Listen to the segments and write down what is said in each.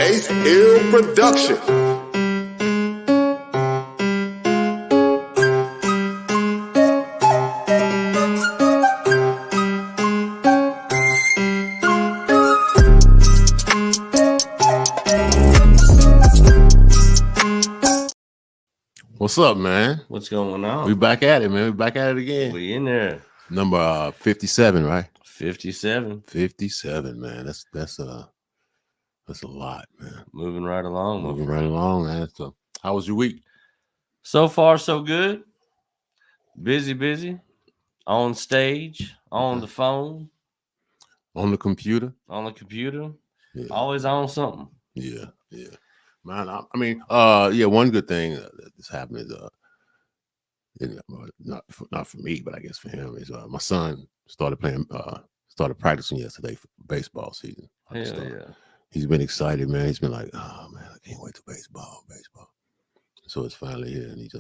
Ace Ill Production. What's up, man? What's going on? We back at it, man. We back at it again. We in there. Number 57, right? 57. 57, man. That's a lot, man. Moving right along. Moving right along, man. So, how was your week? So far, so good. Busy. On stage, on the phone, on the computer. Yeah. Always on something. Yeah. Man, one good thing that's happened is not for me, but I guess for him is my son started practicing yesterday for baseball season. Hell yeah. He's been excited, man. He's been like, oh man, I can't wait to baseball. So it's finally here, and he's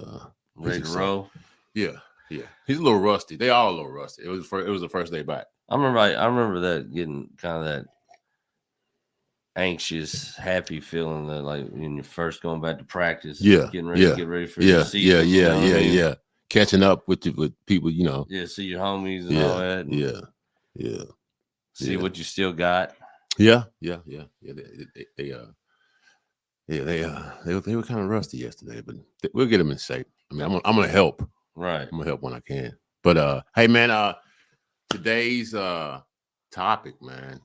ready to roll. Yeah. He's a little rusty. They all a little rusty. It was the first day back. I remember that getting kind of that anxious, happy feeling that like when you're first going back to practice. Yeah. Getting ready to get ready for the season. Yeah. Catching up with people, you know. Yeah, see your homies and all that. And see what you still got. Yeah. They were kind of rusty yesterday, but we'll get them in shape. I mean, I'm gonna help. Right. I'm gonna help when I can. But hey, man, today's topic, man.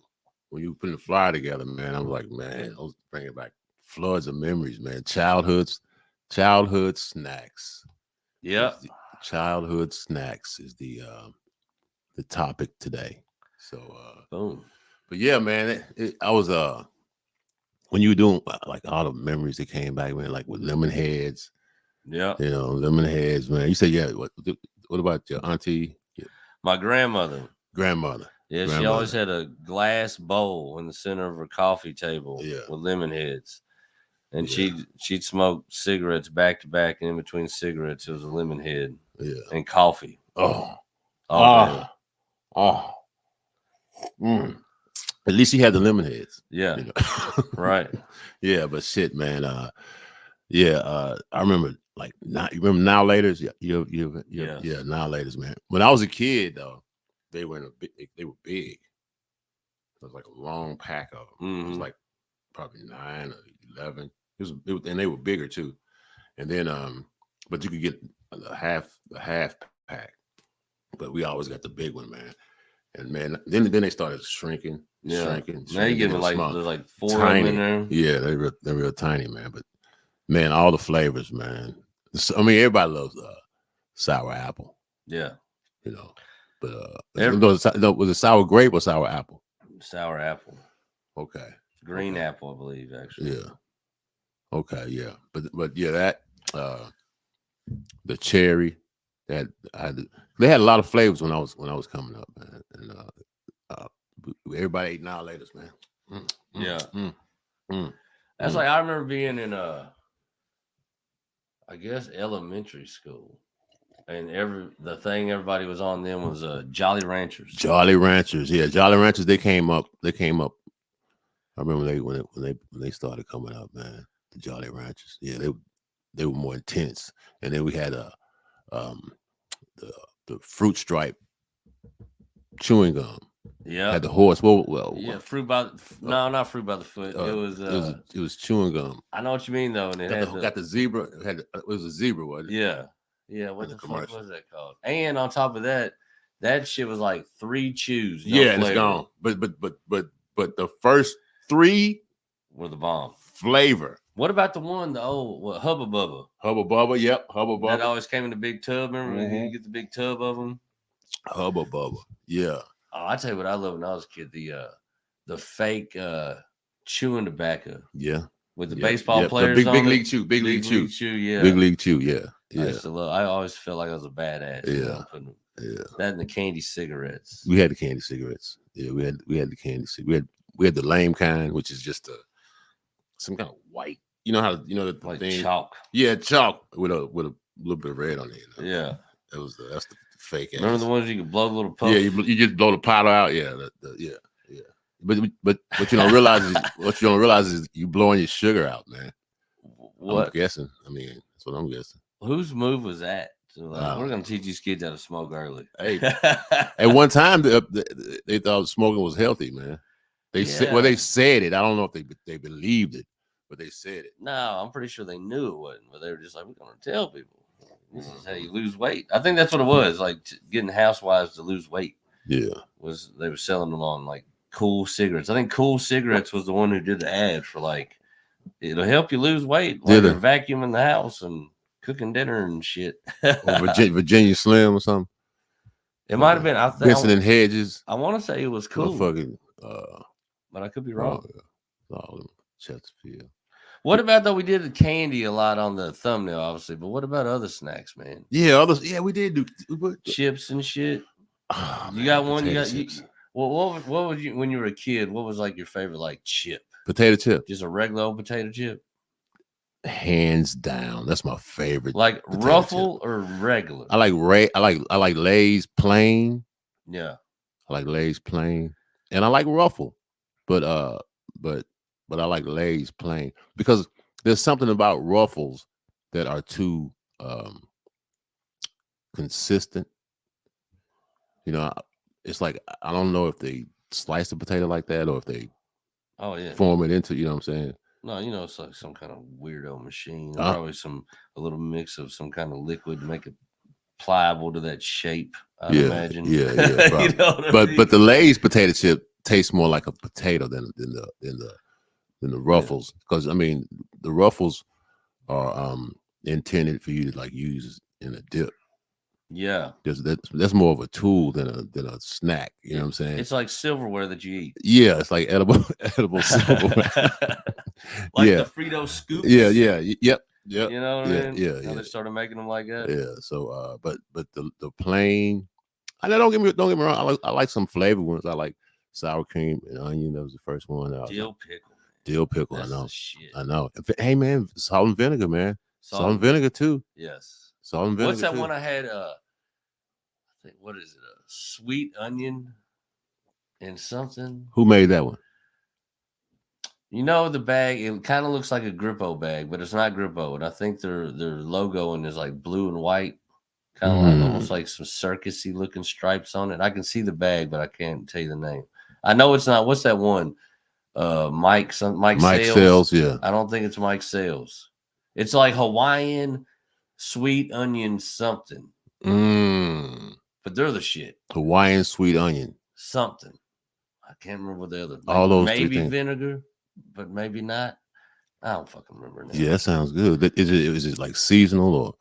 When you put the flyer together, man, I was like, man, I was bringing back floods of memories, man. Childhood snacks. Yep. Childhood snacks is the topic today. So, boom. But yeah, man, I was when you were doing like all the memories that came back, man, like with lemon heads. Yeah. You know, lemon heads, man. You said, yeah. What about your auntie? Yeah. My grandmother. Yeah, she always had a glass bowl in the center of her coffee table with lemon heads. And she'd smoke cigarettes back to back, and in between cigarettes, it was a lemon head and coffee. At least she had the lemon heads. Yeah. You know? Right. Yeah, but shit, man. I remember like you remember Now Laters? Yeah, Now Laters, man. When I was a kid, though, they were big. It was like a long pack of them. Mm-hmm. It was like probably 9 or 11. And they were bigger too. And then but you could get a half pack. But we always got the big one, man. And man, then they started shrinking. Now you get like there's like 4 of them in there. Yeah, they're real tiny, man. But man, all the flavors, man. I mean, everybody loves sour apple. Yeah, you know. But was it sour grape or sour apple? Sour apple. Okay. Green apple, I believe, actually. Yeah. Okay. Yeah. But yeah, that the cherry that they had a lot of flavors when I was coming up, man. And everybody ate Now Laters, man. That's like I remember being in I guess elementary school, and the thing everybody was on then was Jolly Ranchers. Jolly Ranchers, yeah, Jolly Ranchers. They came up. I remember when they started coming up, man. The Jolly Ranchers, yeah, they were more intense. And then we had the Fruit Stripe chewing gum. Yeah, had the horse. Well, not Fruit by the Foot. It was chewing gum. I know what you mean though. And it got the zebra. It was a zebra, wasn't it? Yeah. What the fuck was that called? And on top of that, that shit was like 3 chews. And it's gone. But the first 3 were the bomb flavor. What about the one, Hubba Bubba? Hubba Bubba, yep, Hubba Bubba. That always came in the big tub. Remember you get the big tub of them? Hubba Bubba, yeah. Oh, I tell you what I love when I was a kid, the fake chewing tobacco. Yeah. With the baseball players. The big league chew. Big league chew, yeah. Big league chew, yeah. I used to love. I always felt like I was a badass. Yeah. That and the candy cigarettes. We had the candy cigarettes. Yeah, we had the candy cigarettes. We had the lame kind, which is just some kind of white. You know how the like thing? Chalk. Yeah, chalk with a little bit of red on it. You know? Yeah. That's the fake. Remember the ones you could blow the little puff? Yeah, you just blow the powder out. Yeah, But what you don't realize is you blowing your sugar out, man. What? I'm guessing. I mean, that's what I'm guessing. Whose move was that? So we're gonna teach these kids how to smoke early. Hey, at one time they thought smoking was healthy, man. They said, well, they said it. I don't know if they believed it, but they said it. No, I'm pretty sure they knew it wasn't, but they were just like, we're gonna tell people this is how you lose weight. I think that's what it was, like getting housewives to lose weight. Yeah, was they were selling them on like Cool Cigarettes. I think Cool Cigarettes was the one who did the ad for like it'll help you lose weight while you're vacuuming the house and cooking dinner and shit. Virginia Slim or something. It might have been. I think Vincent and Hedges. I want to say it was Cool. But I could be wrong. Chesterfield. What about though? We did the candy a lot on the thumbnail, obviously. But what about other snacks, man? Yeah, others. Yeah, we did do chips and shit. Oh, you got one. You got. What was you when you were a kid? What was like your favorite like chip? Potato chip. Just a regular old potato chip. Hands down, that's my favorite. Like Ruffle chip. Or regular? I like Lay's plain. Yeah, I like Lay's plain, and I like Ruffle, but I like Lay's plain because there's something about Ruffles that are too consistent. You know, it's like I don't know if they slice the potato like that or if they form it into. You know what I'm saying? No, you know, it's like some kind of weirdo machine. Probably a little mix of some kind of liquid to make it pliable to that shape. I imagine. Yeah. You know but the Lay's potato chip tastes more like a potato than the Ruffles, because I mean the Ruffles are intended for you to like use in a dip. Yeah, that's more of a tool than a snack. You know what I'm saying? It's like silverware that you eat. Yeah, it's like edible silverware. Like the Frito scoops. Yeah. Yep. You know what I mean? Yeah. They started making them like that. Yeah. So, but the plain. And don't get me wrong. I like some flavored ones. I like sour cream and onion. That was the first one. Dill pickle. Dill pickle. That's I know. Shit. I know. Hey man, salt and vinegar, man. Salt and vinegar too. Yes. Salt and vinegar. What's that too. one I had? I think what is it? A sweet onion and something. Who made that one? You know the bag. It kind of looks like a Grippo bag, but it's not Grippo. And I think their logo is like blue and white, kind of like almost like some circusy looking stripes on it. I can see the bag, but I can't tell you the name. I know it's not. What's that one? Mike Sales. Yeah. I don't think it's Mike Sales. It's like Hawaiian sweet onion something. But they're the shit. Hawaiian sweet onion something. I can't remember what the other. All those maybe vinegar, but maybe not. I don't fucking remember now. Yeah, that sounds good. Is it like seasonal or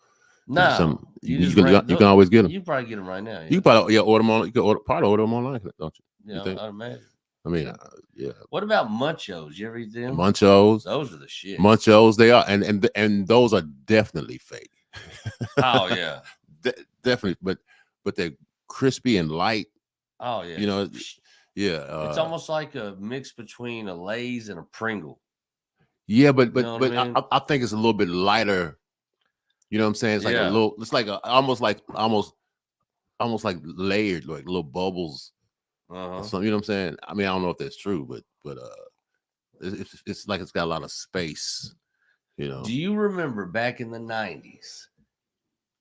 no? You can always get them. You probably get them right now. Yeah. You probably order them on. You can order them online, don't you? Yeah, I imagine. I mean, yeah. What about Munchos? You ever eat them? Munchos. Those are the shit. Munchos, they are, and those are definitely fake. Oh yeah, definitely. But they're crispy and light. Oh yeah. You know, yeah. It's almost like a mix between a Lay's and a Pringle. Yeah, but you know I mean? I think it's a little bit lighter. You know what I'm saying? It's like a little. It's like almost like layered, like little bubbles. So, you know what I'm saying? I mean, I don't know if that's true, but it's like it's got a lot of space. You know. Do you remember back in the 90s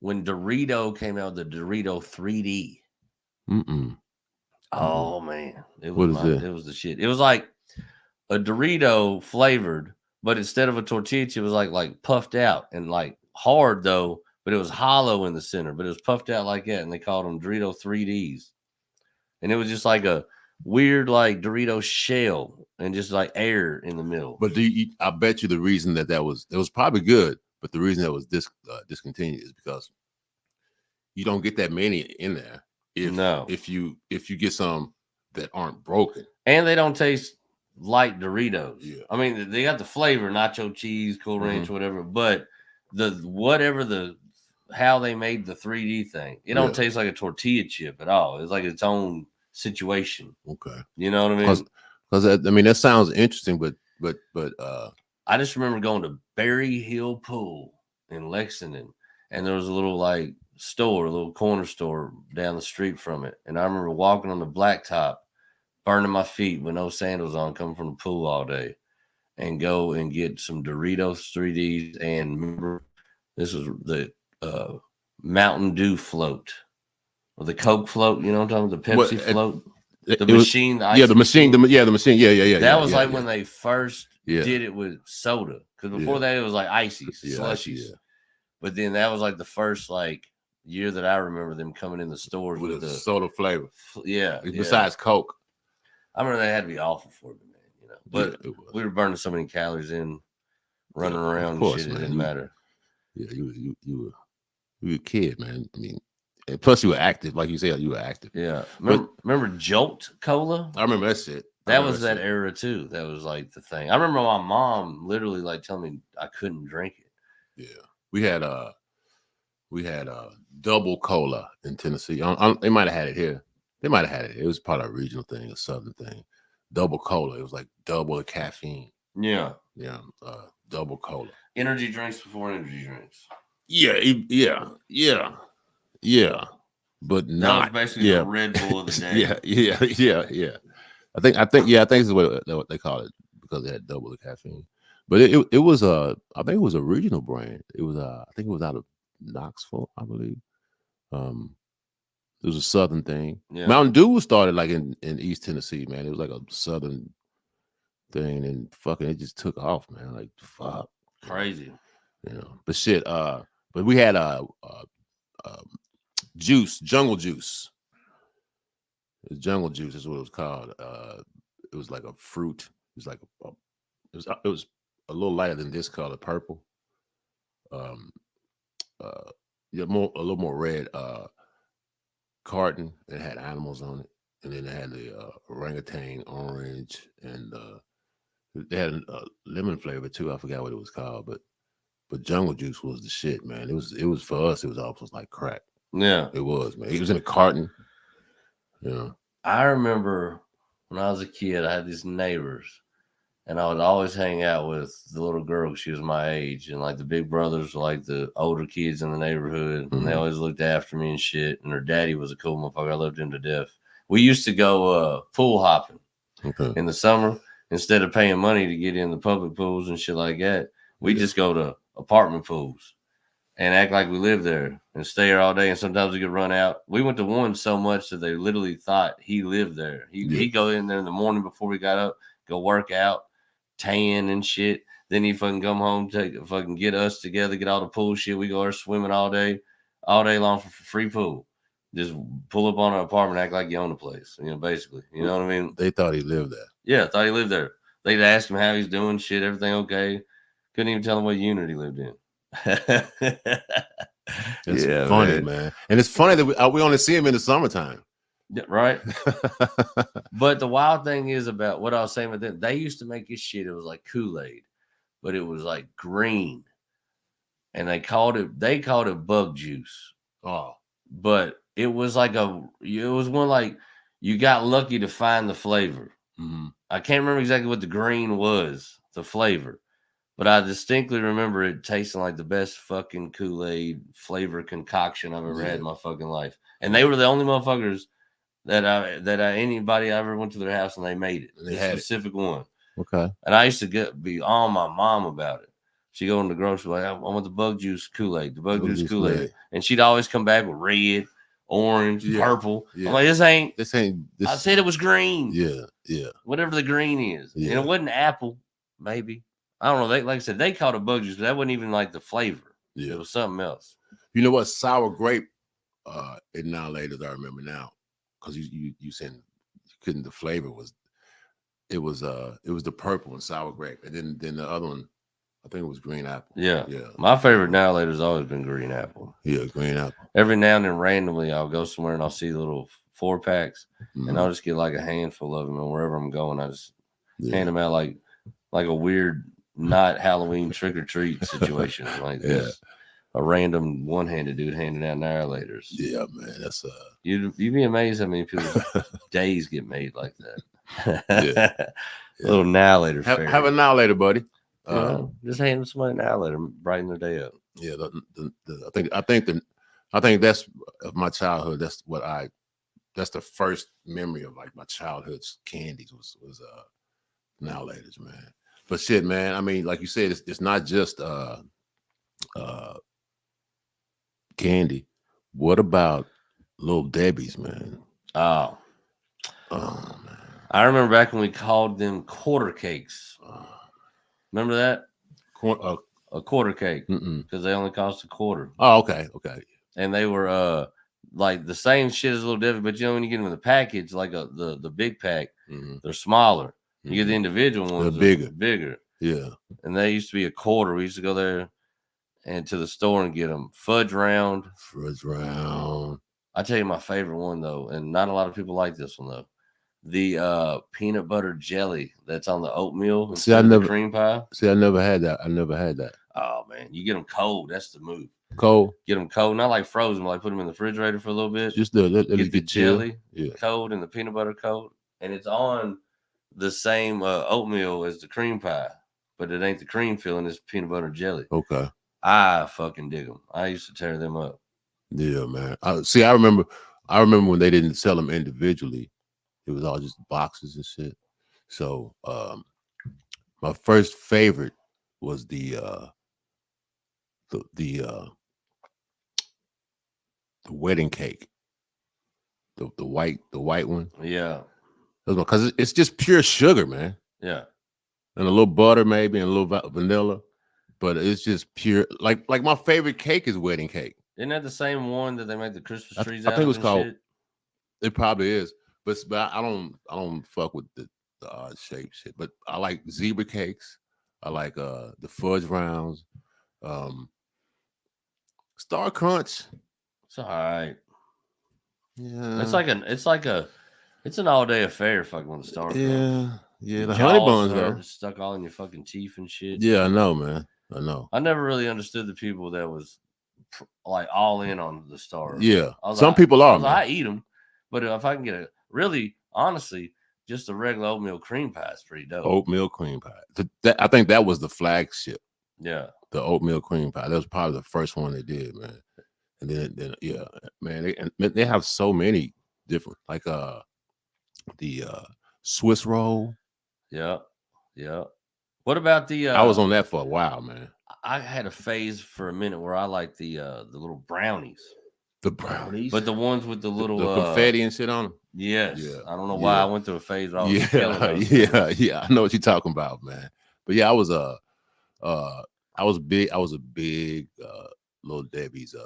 when Dorito came out, the Dorito 3D? Oh man, it was the shit. It was like a Dorito flavored, but instead of a tortilla chip, it was like puffed out and like hard though, but it was hollow in the center, but it was puffed out like that, and they called them Dorito 3Ds. And it was just like a weird, like Dorito shell and just like air in the middle. But I bet you the reason that was probably good, but the reason that was discontinued is because you don't get that many in there. If you get some that aren't broken, and they don't taste like Doritos. Yeah. I mean, they got the flavor, nacho cheese, Cool Ranch, whatever. But how they made the 3D thing, it don't taste like a tortilla chip at all. It's like its own situation. Okay, you know what I mean? Because I mean that sounds interesting, but I just remember going to Berry Hill Pool in Lexington, and there was a little like store, a little corner store down the street from it, and I remember walking on the blacktop burning my feet with no sandals on, coming from the pool all day, and go and get some Doritos 3Ds. And remember, this was the Mountain Dew float or the Coke float. You know what I'm talking about? The Pepsi float. The machine. The machine. The machine. Yeah. That was when they first did it with soda. Because before that, it was like ices, slushies. Yeah. But then that was like the first year that I remember them coming in the stores with the soda flavor. Yeah. Besides Coke. I remember they had to be awful for me, man. You know, but we were burning so many calories in running around and shit. It didn't matter. Yeah, you were a kid, man. I mean, and plus you were active, like you said, you were active. Yeah. Remember Jolt Cola? I remember that shit. That was that era too. That was like the thing. I remember my mom literally telling me I couldn't drink it. Yeah, we had double cola in Tennessee. They might have had it here. They might have had it. It was part of a regional thing, a southern thing. Double cola. It was like double the caffeine. Yeah. Yeah. Double cola. Energy drinks before energy drinks. Yeah. But not. That was basically the Red Bull of the day. Yeah. I think this is what they call it because they had double the caffeine. But it was I think it was a regional brand. It was I think it was out of Knoxville, I believe. It was a southern thing. Yeah. Mountain Dew was started like in East Tennessee, man. It was like a southern thing, and fucking it just took off, man. Like fuck, crazy, you know. But shit, but we had juice, jungle juice. Jungle juice is what it was called. It was like a fruit. It was like it was a little lighter than this color, purple. A little more red. Carton. It had animals on it, and then it had the orangutan orange, and they had a lemon flavor too. I forgot what it was called, but jungle juice was the shit, man. It was for us. It was almost like crack. Yeah, it was, man. It was in a carton. Yeah, I remember when I was a kid, I had these neighbors, and I would always hang out with the little girl. She was my age, and like the big brothers were like the older kids in the neighborhood, and they always looked after me and shit. And her daddy was a cool motherfucker. I loved him to death. We used to go pool hopping in the summer instead of paying money to get in the public pools and shit like that. We just go to apartment pools and act like we live there and stay there all day. And sometimes we could run out. We went to one so much that they literally thought he lived there. He'd go in there in the morning before we got up, go work out, tan and shit. Then he fucking come home, fucking get us together, get all the pool shit. We go there swimming all day long for free pool. Just pull up on an apartment, act like you own the place, you know, basically. You know what I mean? They thought he lived there. Yeah, thought he lived there. They'd ask him how he's doing, shit, everything okay. Couldn't even tell him what unit he lived in. It's funny, man. And it's funny that we only see him in the summertime. Yeah, right. But the wild thing is about what I was saying with them, they used to make this shit. It was like Kool-Aid, but it was like green. And they called it bug juice. Oh. But it was like one like you got lucky to find the flavor. Mm-hmm. I can't remember exactly what the green was, the flavor. But I distinctly remember it tasting like the best fucking Kool-Aid flavor concoction I've ever had in my fucking life. And they were the only motherfuckers that anybody I ever went to their house and they made it. They had specific one. Okay. And I used to be on my mom about it. She'd go in the grocery like, I want the bug juice Kool-Aid, the bug juice Kool-Aid. And she'd always come back with red, orange, purple. Yeah. I'm like, this ain't. I said it was green. Yeah. Whatever the green is. Yeah. And it wasn't apple, maybe. I don't know. Like I said, they called it bug juice, but that wasn't even like the flavor. Yeah. It was something else. You know what? Sour grape annihilators, I remember now. Because you said you couldn't, the flavor was the purple and sour grape. And then the other one, I think it was green apple. Yeah. My favorite annihilator has always been green apple. Yeah, green apple. Every now and then randomly I'll go somewhere and I'll see the little 4-packs and I'll just get like a handful of them, and wherever I'm going, I just hand them out like a weird not Halloween trick-or-treat situation like this. A random one-handed dude handing out annihilators. Yeah, man, that's you'd be amazed how many people's days get made like that. Little annihilator. Have an annihilator, buddy. Just hand somebody an annihilator, brighten their day up. Yeah, I think that's of my childhood. That's that's the first memory of like my childhood's candies was Now and Laters, man. But shit, man. I mean, like you said, it's not just candy. What about Little Debbie's, man? Oh man. I remember back when we called them quarter cakes. Remember that? A quarter cake, because they only cost a quarter. Oh, okay. And they were like the same shit as Little Debbie, but when you get them in the package, like the big pack, they're smaller. You get the individual ones, they're bigger. Yeah. And they used to be a quarter. We used to go there and to the store and get them fudge round. I tell you my favorite one though, and not a lot of people like this one though. The peanut butter jelly that's on the oatmeal. See, I never cream pie. See, I never had that. Oh man, you get them cold. That's the move. Cold. Get them cold, not like frozen, but like put them in the refrigerator for a little bit. Just get the jelly cold and the peanut butter cold, and it's on the same oatmeal as the cream pie, but it ain't the cream filling. It's peanut butter jelly. Okay. I fucking dig them. I used to tear them up. Yeah, man. I remember when they didn't sell them individually. It was all just boxes and shit. So my first favorite was the wedding cake. The white one. Yeah. Because it's just pure sugar, man. Yeah. And a little butter maybe and a little vanilla. But it's just pure like my favorite cake is wedding cake. Isn't that the same one that they make the Christmas trees out of? I think it was called shit? It probably is. But I don't fuck with the odd shape shit. But I like zebra cakes. I like the fudge rounds. Star Crunch. It's all right. Yeah. It's an all-day affair fucking with the Star Crunch. Yeah. The honey buns though. Stuck all in your fucking teeth and shit. Yeah, I know, man. I know. I never really understood the people that was like all in on the Star. Yeah. Some people are. I eat them, but if I can get honestly, just a regular oatmeal cream pie is pretty dope. Oatmeal cream pie. I think that was the flagship. Yeah. The oatmeal cream pie. That was probably the first one they did, man. And then yeah, man. They have so many different, like the Swiss roll. Yeah. What about the? I was on that for a while, man. I had a phase for a minute where I liked the little brownies. The brownies, but the ones with the little the confetti and shit on them. Yes, yeah. I don't know why I went through a phase where I was yeah. I know what you're talking about, man. But yeah, I was a big Little Debbie's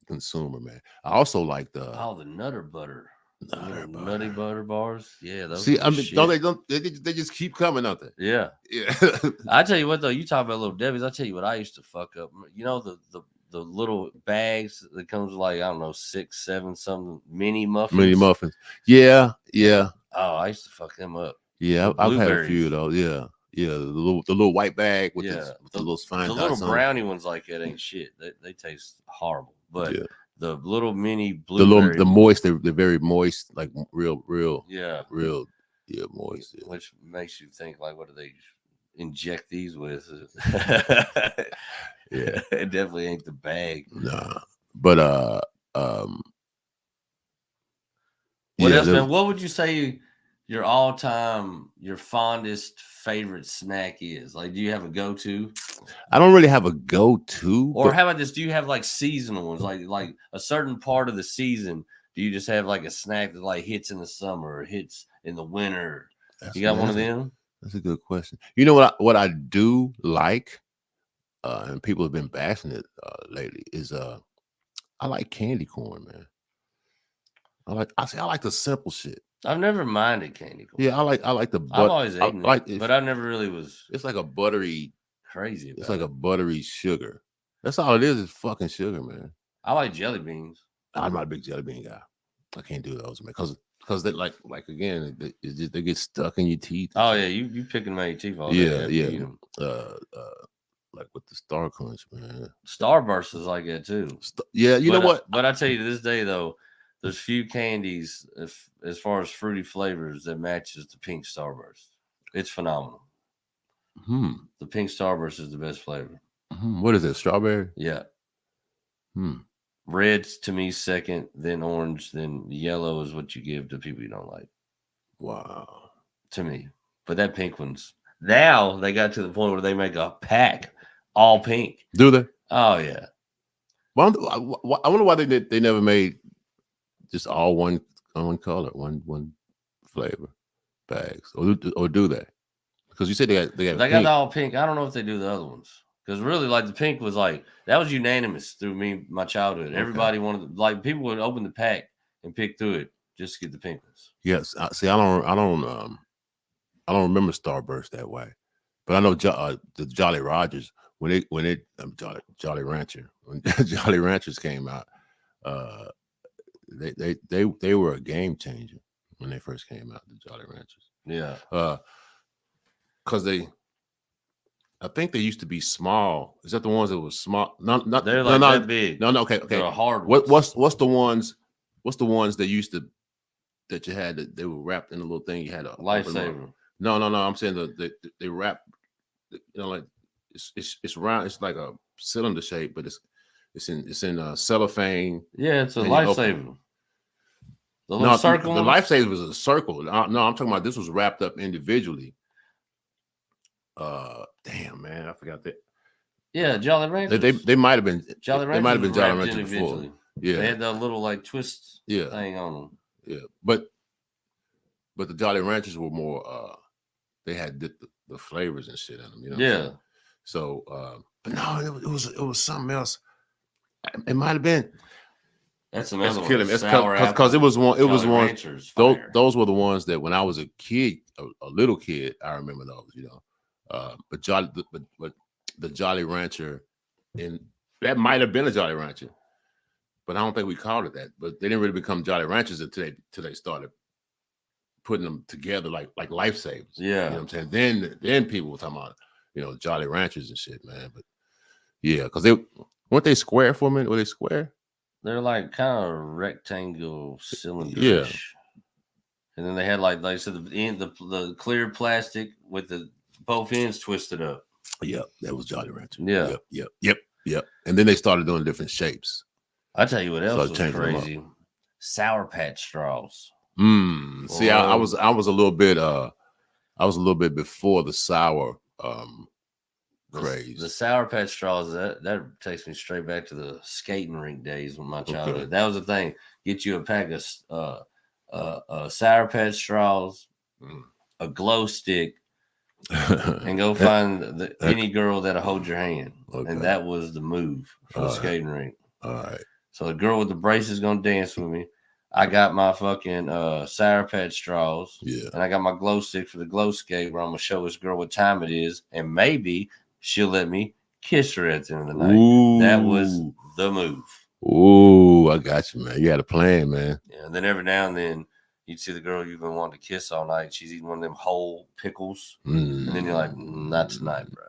consumer, man. I also like the Nutter Butter. Nutty butter bars. Yeah, those. See, I mean, they just keep coming, don't they? Yeah. I tell you what, though, you talk about Little Debbie's. I tell you what, I used to fuck up. You know the little bags that comes with, like, I don't know, 6, 7 something mini muffins. Yeah. Oh, I used to fuck them up. Yeah, I've had a few of those. Yeah. The little white bag with the little fine. The little brownie ones like that ain't shit. They taste horrible, but. Yeah. The little mini blueberry, the moist, they're very moist, like real, moist. Yeah. Which makes you think, like, what do they inject these with? Yeah, it definitely ain't the bag. Nah, but what else, man? What would you say your fondest favorite snack is? Like, do you have a go-to? I don't really have a go-to. Or how about this? Do you have like seasonal ones? Like a certain part of the season, do you just have like a snack that like hits in the summer or hits in the winter? You got one of them? That's a good question. You know what I do like, and people have been bashing it lately, is I like candy corn, man. I like the simple shit. I've never minded candy corn. Yeah, I like the butter. I've always eaten it, but I never really was. It's like a buttery crazy. It's like a buttery sugar. That's all it is fucking sugar, man. I like jelly beans. I'm not a big jelly bean guy. I can't do those, man, because they like again, they get stuck in your teeth. Oh yeah, you picking my teeth all day. Yeah. Like with the Star Crunch, man. Starburst is like that too. You know what? But I tell you, to this day though, there's few candies as far as fruity flavors that matches the pink Starburst. It's phenomenal. The pink Starburst is the best flavor. What is it? Strawberry? Yeah. Red's to me second, then orange, then yellow is what you give to people you don't like. Wow. To me. But that pink one's now they got to the point where they make a pack all pink. Do they? Oh yeah. Well, I wonder why they never made just all one color, one flavor bags, or do they? Because you said they got the all pink. I don't know if they do the other ones. Because really, like the pink was like that was unanimous through my childhood. Okay. Everybody wanted like people would open the pack and pick through it just to get the pink ones. Yes, see, I don't remember Starburst that way, but I know the Jolly Rogers when it Jolly Rancher when Jolly Ranchers came out, they were a game changer when they first came out. The Jolly Ranchers, yeah, because I think they used to be small. Is that the ones that were small? Not they're like that big. No, okay. They're hard. What's the ones? What's the ones that used to that you had that they were wrapped in a little thing? You had a Lifesaver. No. I'm saying they wrap. Like it's round. It's like a cylinder shape, but it's in cellophane. Yeah, it's a Lifesaver. The little circle. The Lifesaver was a circle. No, I'm talking about this was wrapped up individually. Damn, man, I forgot that. Yeah, Jolly Ranchers. They might have been Jolly Ranchers. They might have been Jolly Ranchers before. Yeah, they had that little like twist thing on them. Yeah, but the Jolly Ranchers were more. They had the flavors and shit in them. You know. Yeah. So, but no, it was something else. It might have been. That's another one. Killing me. Because it was one. It was one. Those were the ones that when I was a kid, a little kid, I remember those. You know. But the Jolly Rancher, and that might have been a Jolly Rancher, but I don't think we called it that. But they didn't really become Jolly Ranchers until they started putting them together like Lifesavers. Yeah, you know what I'm saying. Then people were talking about Jolly Ranchers and shit, man. But yeah, because weren't they square for a minute? Were they square? They're like kind of rectangle cylinder. Yeah, and then they had like I said the clear plastic with the both ends twisted up. Yep, that was Jolly Rancher. Yeah. Yep. And then they started doing different shapes. I tell you what else was crazy: Sour Patch straws. See, I was a little bit before the sour craze. The Sour Patch straws that takes me straight back to the skating rink days with my childhood. Okay. That was the thing: get you a pack of Sour Patch straws, a glow stick. And go find any girl that'll hold your hand. Okay. And that was the move for the skating rink. All right. So the girl with the braces is gonna dance with me. I got my fucking Sour Patch straws. Yeah. And I got my glow stick for the glow skate where I'm gonna show this girl what time it is, and maybe she'll let me kiss her at the end of the night. Ooh. That was the move. Ooh, I got you, man. You had a plan, man. Yeah, and then every now and then you'd see the girl you've been wanting to kiss all night. She's eating one of them whole pickles. And then you're like, not tonight, bro.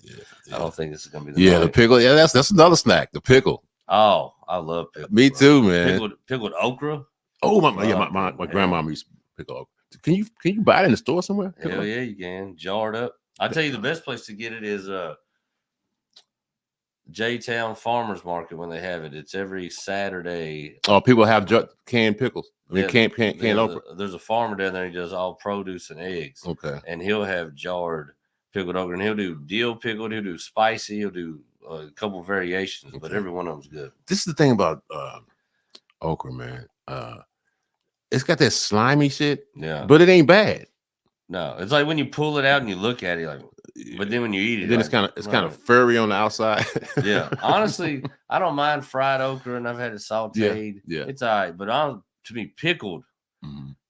Yeah. I don't think this is going to be the night. The pickle. Yeah, that's another snack, the pickle. Oh, I love pickle. Me too, man. Pickled okra. Oh, my grandmama used to pickle okra. Can you buy it in the store somewhere? Hell yeah, you can. Jarred up. I'll tell you the best place to get it is J-Town Farmers Market when they have it. It's every Saturday. Oh, people have canned pickles. Canned okra. There's a farmer down there. He does all produce and eggs. Okay. And he'll have jarred pickled okra, and he'll do dill pickled. He'll do spicy. He'll do a couple variations, but every one of them's good. This is the thing about okra, man. It's got that slimy shit. Yeah. But it ain't bad. No, it's like when you pull it out and you look at it, like. But then when you eat it, then it's kind of furry on the outside. Yeah, honestly, I don't mind fried okra, and I've had it sautéed. Yeah. It's all right. But to be pickled,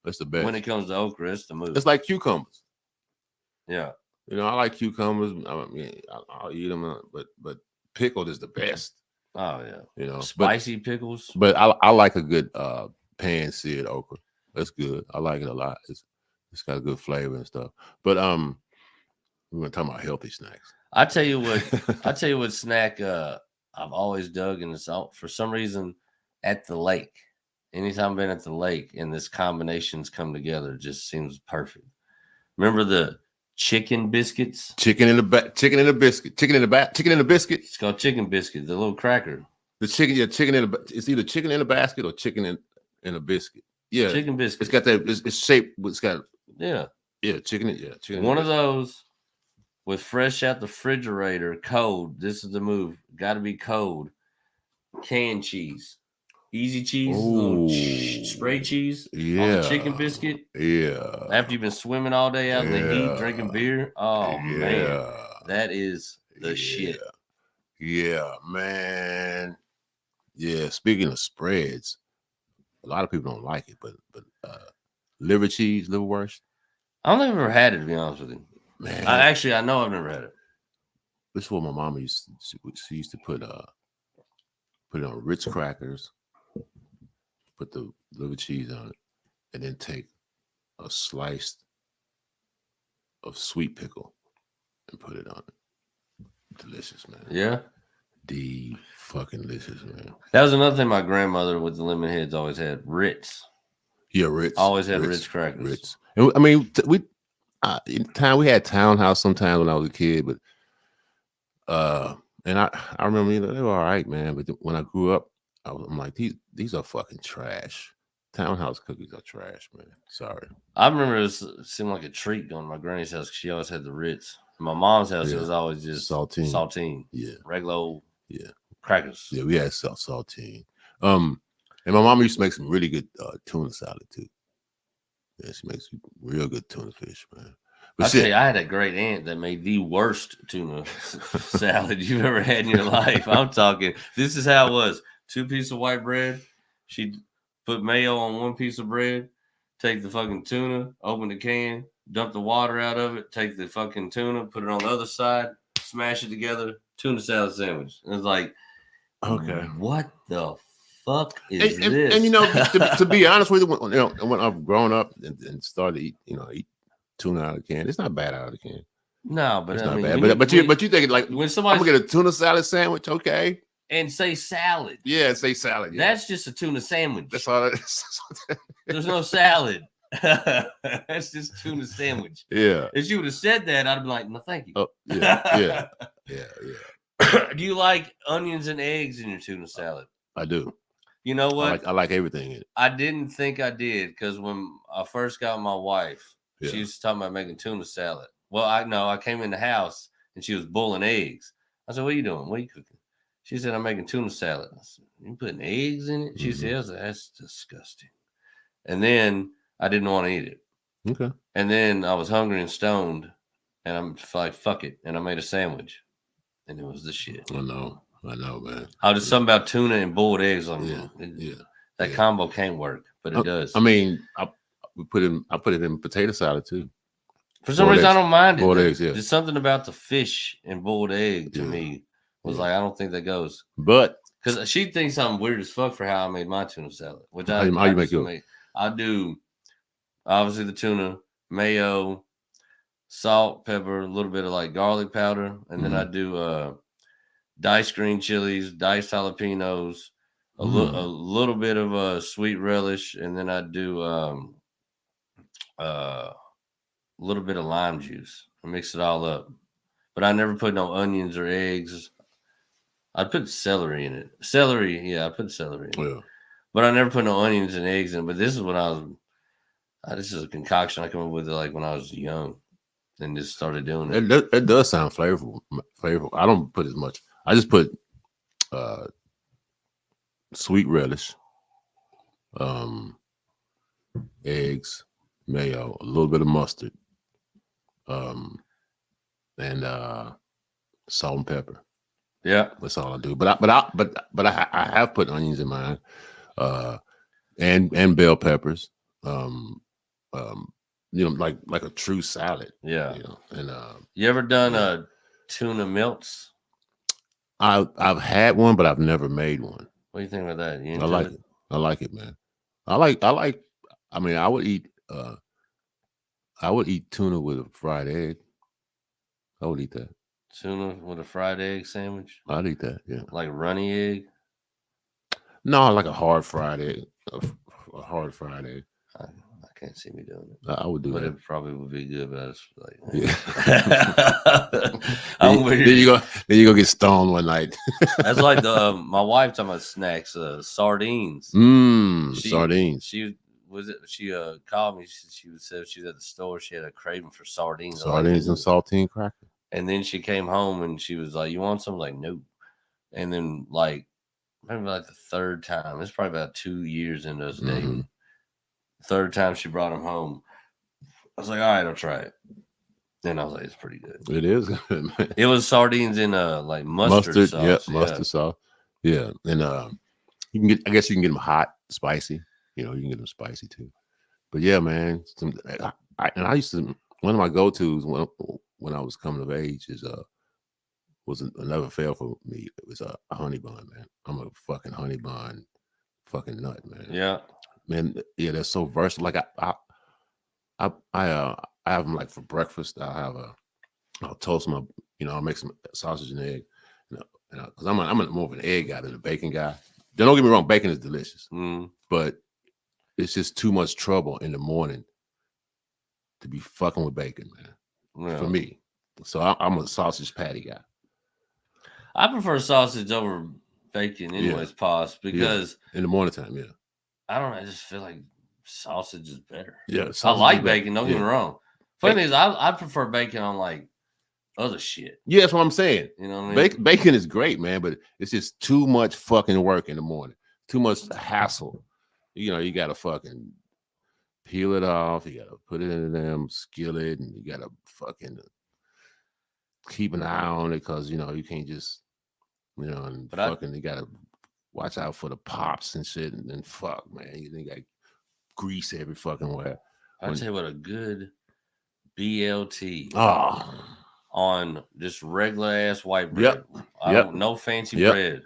that's the best. When it comes to okra, it's the move. It's like cucumbers. Yeah, I like cucumbers. I mean, I'll eat them, but pickled is the best. Oh yeah, spicy pickles. But I like a good pan-seared okra. That's good. I like it a lot. It's got a good flavor and stuff. But we're gonna talk about healthy snacks. I tell you what snack I've always dug, and it's for some reason at the lake. Anytime I've been at the lake and this combinations come together, it just seems perfect. Remember the chicken biscuits? Chicken in the biscuit. It's called chicken biscuit, the little cracker. The chicken, chicken in it's either chicken in a basket or chicken in a biscuit. Yeah, chicken biscuit. It's got that. It's shaped. It's got chicken. Yeah, chicken. One of those with fresh out the refrigerator, cold. This is the move. Got to be cold. Canned cheese, easy cheese, little spray cheese. On the chicken biscuit. Yeah. After you've been swimming all day out in the heat, drinking beer. Oh man, that is the shit. Yeah, man. Yeah, speaking of spreads, a lot of people don't like it, but liverwurst. I don't think I've ever had it, to be honest with you. Man, I know I've never had it. This is what my mama used to put it on Ritz crackers, put the liver cheese on it, and then take a slice of sweet pickle and put it on it. Delicious, man. Yeah. Fucking delicious, man. That was another thing my grandmother with the lemon heads always had. Ritz. Yeah, Ritz. Always had Ritz crackers. Ritz. And, I mean, we had Townhouse sometimes when I was a kid, but and I remember they were all right, man. But when I grew up, I'm like, these are fucking trash. Townhouse cookies are trash, man. Sorry. I remember it seemed like a treat going to my granny's house because she always had the Ritz. My mom's house, it was always just saltine. Yeah. Regular old crackers. Yeah, we had saltine. And my mom used to make some really good tuna salad too. Yeah, she makes real good tuna fish, man. But I had a great aunt that made the worst tuna salad you've ever had in your life. I'm talking, this is how it was. 2 pieces of white bread. She'd put mayo on 1 piece of bread, take the fucking tuna, open the can, dump the water out of it, take the fucking tuna, put it on the other side, smash it together, tuna salad sandwich. And it's like, okay, what the fuck is this? And you know, to be honest with you, when I've grown up and started to eat tuna out of the can, it's not bad out of the can. No, but it's not bad. But you think like when somebody I'm gonna get a tuna salad sandwich, okay? And say salad. Yeah, say salad. Yeah. That's just a tuna sandwich. That's all that is. There's no salad. That's just tuna sandwich. Yeah. If you would have said that, I'd be like, no, thank you. Oh, yeah. Do you like onions and eggs in your tuna salad? I do. You know what? I like everything in it. I didn't think I did because when I first got my wife, she was talking about making tuna salad. Well, I came in the house and she was boiling eggs. I said, what are you doing? What are you cooking? She said, I'm making tuna salad. I said, you putting eggs in it? She said, that's disgusting. And then I didn't want to eat it. Okay. And then I was hungry and stoned, and I'm like, fuck it. And I made a sandwich. And it was the shit. I know, man. I was just something about tuna and boiled eggs. That combo can't work, but it does. I mean, I put it in potato salad too. For some reason, I don't mind it. Boiled eggs, yeah. There's something about the fish and boiled egg to me was like, I don't think that goes. But because she thinks I'm weird as fuck for how I made my tuna salad. Which how you make yours? I do obviously the tuna, mayo, salt, pepper, a little bit of like garlic powder, and then I do diced green chilies, diced jalapenos, a little bit of sweet relish, and then I do a little bit of lime juice. I mix it all up, but I never put no onions or eggs. I put celery in it. I put celery in it. But I never put no onions and eggs in it. But this is when this is a concoction I came up with like when I was young and just started doing it. It does sound flavorful. I don't put as much. I just put sweet relish, eggs, mayo, a little bit of mustard, and salt and pepper. Yeah, that's all I do. But I have put onions in mine, and bell peppers. Like a true salad. Yeah. And you ever done tuna melts? I've had one, but I've never made one. What do you think about that? I like it. I like it, man. I mean, I would eat tuna with a fried egg. I would eat that. Tuna with a fried egg sandwich? I'd eat that, yeah. Like runny egg? No, like a hard fried egg. A hard fried egg. I can't see me doing it. I would do but that. It probably would be good. But I was like, I'm weird. Then you go get stoned one night. That's like my wife talking about snacks, sardines. Sardines. She called me. She said she was at the store. She had a craving for sardines. Sardines and saltine crackers. And then she came home and she was like, "You want some?" Like, no. And then maybe the third time. It's probably about 2 years into us dating. Third time she brought him home. I was like, all right, I'll try it. Then I was like, it's pretty good. It is good, man. It was sardines in mustard sauce. Yeah, mustard sauce. Yeah. And you can I guess you can get them hot, spicy. You can get them spicy too. But yeah, man. I used to, one of my go-tos when I was coming of age never failed for me. It was a honey bun, man. I'm a fucking honey bun fucking nut, man. Yeah. Man, yeah, they're so versatile. Like I have them like for breakfast. I'll toast my, I'll make some sausage and egg, because I'm more of an egg guy than a bacon guy. Don't get me wrong, bacon is delicious, but it's just too much trouble in the morning to be fucking with bacon, man. For me, so I'm a sausage patty guy. I prefer sausage over bacon, anyways, because in the morning time, I don't know. I just feel like sausage is better. Yeah, I like bacon. Don't get me wrong. Funny thing is, I prefer bacon on like other shit. Yeah, that's what I'm saying. You know what I mean? Bacon is great, man, but it's just too much fucking work in the morning. Too much hassle. You gotta fucking peel it off. You gotta put it in the damn skillet, and you gotta fucking keep an eye on it because you can't just and you gotta watch out for the pops and shit, and then fuck, man, you got grease every fucking where. I'll tell you what, a good BLT on just regular ass white bread. No fancy bread.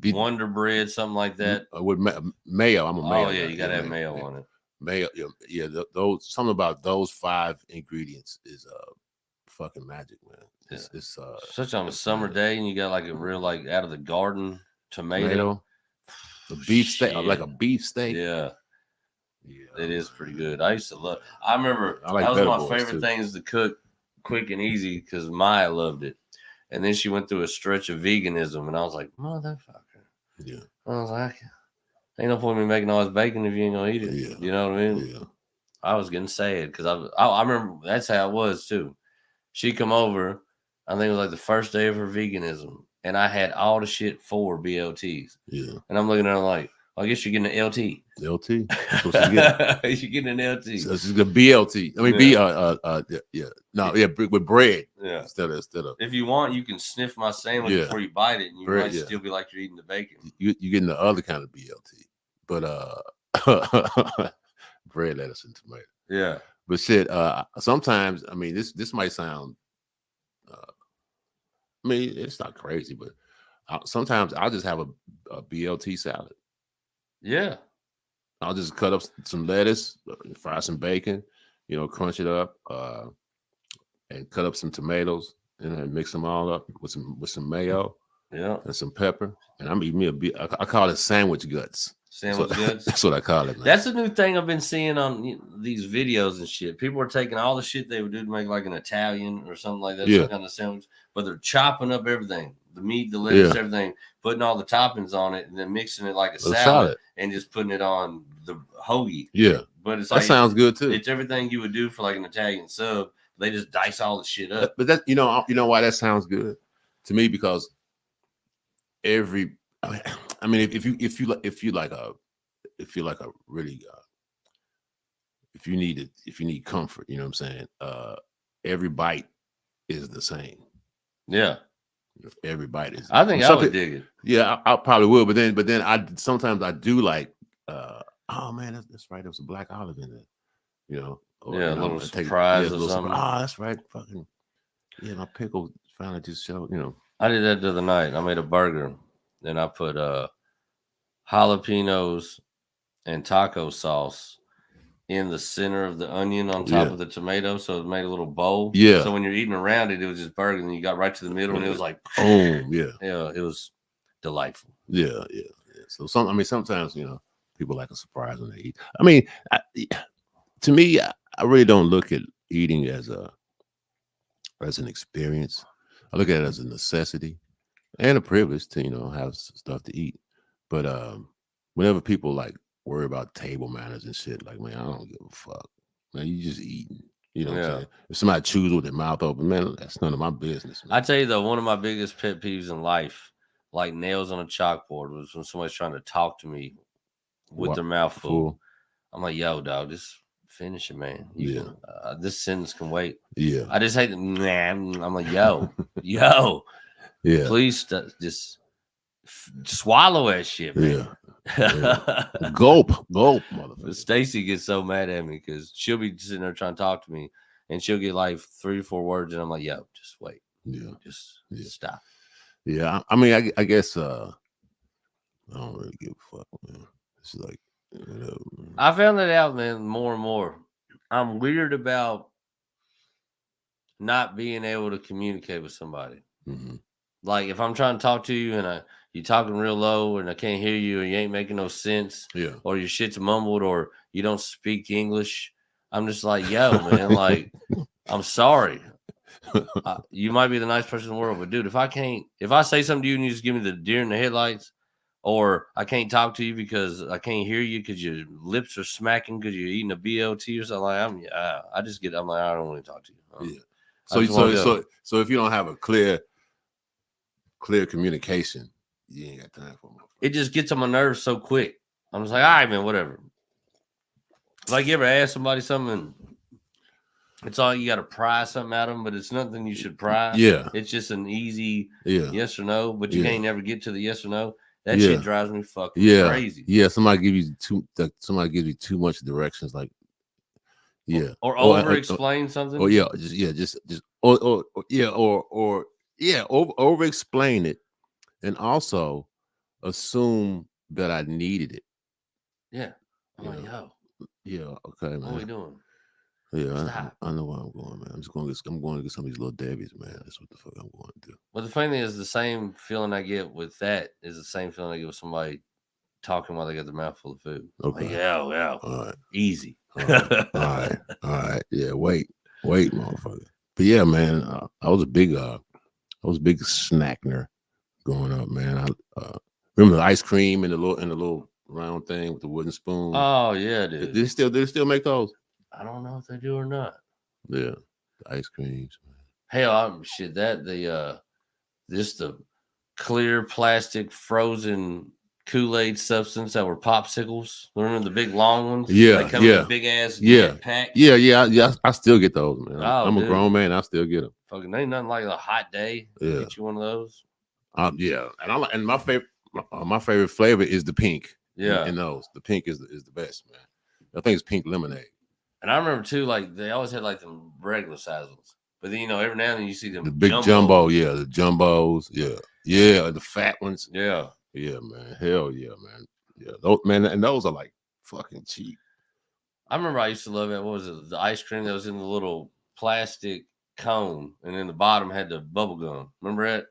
Wonder bread, something like that. With mayo, I'm a mayo. Oh yeah, you gotta have mayo on it. Mayo, yeah. Those something about those 5 ingredients is fucking magic, man. It's such on a summer day, and you got like a real out of the garden tomato. The beef steak, like a beef steak. Yeah, it is pretty good. I used to love. I remember that was one of my favorite things to cook, quick and easy, because Maya loved it. And then she went through a stretch of veganism, and I was like, motherfucker. Yeah. I was like, ain't no point in me making all this bacon if you ain't gonna eat it. Yeah. You know what I mean? Yeah. I was getting sad because I remember that's how it was too. She come over, I think it was like the first day of her veganism, and I had all the shit for BLTs. Yeah. And I'm looking at her like, I guess you're getting an LT. LT. That's what you get. You're getting an LT. So this is the BLT. I mean, with bread. Yeah. Instead of. If you want, you can sniff my sandwich before you bite it, and you might still be like you're eating the bacon. You're getting the other kind of BLT, but bread, lettuce, and tomato. Yeah. But shit, sometimes, I mean, this might sound, I mean, it's not crazy, but sometimes I'll just have a BLT salad. Yeah. I'll just cut up some lettuce, fry some bacon, crunch it up, and cut up some tomatoes, and then mix them all up with some mayo, and some pepper, and I'm eating me I call it sandwich guts. Sandwich guts. That's what I call it, man. That's a new thing I've been seeing on these videos and shit. People are taking all the shit they would do to make like an Italian or something like that, some kind of sandwich, but they're chopping up everything, the meat, the lettuce, everything, putting all the toppings on it, and then mixing it like a salad and just putting it on the hoagie. Yeah, but it's that sounds good too. It's everything you would do for like an Italian sub. They just dice all the shit up. But that you know why that sounds good to me, because if you need comfort, you know what I'm saying? Every bite is the same. Yeah. Every bite is. I think I would dig it. Yeah, I probably will. But then I sometimes I do like. Oh man, that's right. There was a black olive in there. Or, a little surprise or something. Oh, that's right. Fucking yeah, my pickle finally just showed. I did that the other night. I made a burger. Then I put jalapenos and taco sauce in the center of the onion on top of the tomato, so it made a little bowl. Yeah. So when you're eating around it, it was just burger, and you got right to the middle, and it was like, boom. Yeah. Yeah, it was delightful. Yeah. So sometimes people like a surprise when they eat. I mean, to me, I really don't look at eating as an experience. I look at it as a necessity and a privilege to have stuff to eat. But whenever people like worry about table manners and shit, like, man, I don't give a fuck. Man, you just eating. You know what I'm saying? If somebody chews with their mouth open, man, that's none of my business. Man. I tell you though, one of my biggest pet peeves in life, like nails on a chalkboard, was when somebody's trying to talk to me with their mouth full. I'm like, yo, dog, just finish it, man. This sentence can wait. Yeah. I just hate I'm like, yo, yo. Yeah. Please just swallow that shit, man. Yeah. Gulp, motherfucker. Stacy gets so mad at me because she'll be sitting there trying to talk to me, and she'll get like 3 or 4 words, and I'm like, "Yo, just wait, just stop." Yeah, I mean, I guess I don't really give a fuck, man. It's like whatever, man. I found that out, man, more and more. I'm weird about not being able to communicate with somebody. Mm-hmm. Like if I'm trying to talk to you and you're talking real low and I can't hear you, or you ain't making no sense, or your shit's mumbled, or you don't speak English, I'm just like, yo, man, like, I'm sorry. You might be the nice person in the world, but dude, if I say something to you and you just give me the deer in the headlights, or I can't talk to you because I can't hear you because your lips are smacking because you're eating a BLT or something, like I'm like, I don't want to talk to you. Yeah. So if you don't have a clear communication, you ain't got time for them. It just gets on my nerves so quick. I'm just like, all right, man, whatever. Like, you ever ask somebody something, it's all you got to pry something out of them, but it's nothing you should pry. Yeah. It's just an easy yes or no, but you can't never get to the yes or no. That shit drives me fucking crazy. Yeah, somebody gives you too much directions, like or over explain something. Or over explain it, and also assume that I needed it. Yeah, I'm like, yo, okay, man. What are we doing? Yeah, I know where I'm going, man. I'm going to get some of these little Debbie's, man. That's what the fuck I'm going to do. Well, the funny thing is, the same feeling I get with that is the same feeling I get with somebody talking while they got their mouth full of food. Okay. Like, yeah. All right. Easy. All right. Yeah, wait, motherfucker. But yeah, man, I was a big snacker growing up, man. I remember the ice cream in the little round thing with the wooden spoon. Oh yeah, dude. Do they still make those? I don't know if they do or not. Yeah, the ice creams. Hell, the clear plastic frozen Kool-Aid substance that were popsicles. Remember the big long ones? Yeah, they come in a big ass pack. Yeah. I still get those, man. I'm a grown man. I still get them. Fucking ain't nothing like a hot day. Yeah, get you one of those. Yeah, and my favorite flavor is the pink. Yeah, and those the pink is the best, man. I think it's pink lemonade. And I remember too, like they always had like the regular size ones, but then every now and then you see them the big jumbo, the jumbos, the fat ones, yeah, man, hell yeah, man, those, man, and those are like fucking cheap. I remember I used to love it. What was it? The ice cream that was in the little plastic cone, and then the bottom had the bubble gum. Remember that?